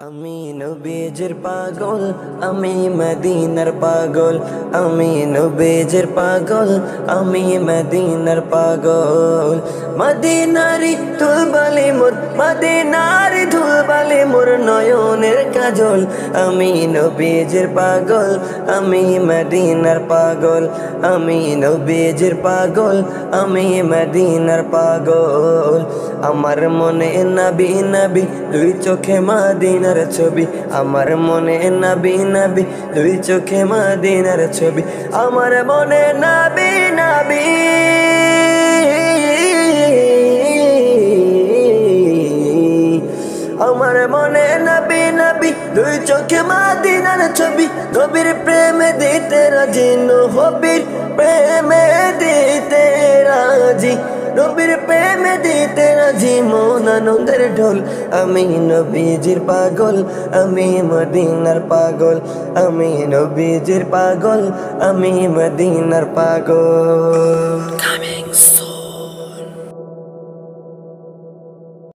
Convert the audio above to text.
আমি নবীজির পাগল, আমি মদিনার পাগল। আমি নবীজির পাগল, আমি মদিনার পাগল। মদিনারি ধুলবালি মোর, মদিনারি ধুলবালি মোর নয়নের কাজল। আমি নবীজির পাগল, আমি মদিনার পাগল। আমি নবীজির পাগল, আমি মদিনার পাগল। আমার মনে নবী নবী, দুই চোখে মদিনার ছবি। আমার মনে নবী নবী, দুই চোখে মদিনার ছবি। আমার মনে নবী নবী, আমার মনে নবী নবী, দুই চোখে মদিনার ছবি। নবীর প্রেমে দিতে রাজি, নবীর প্রেমে দিতে রাজি, নবীর প্রেমে দিতে রাজি, মন আনন্দের ঢোল। আমি নবীজির পাগল, আমি মদিনার পাগল। আমি নবীজির পাগল, আমি মদিনার পাগল।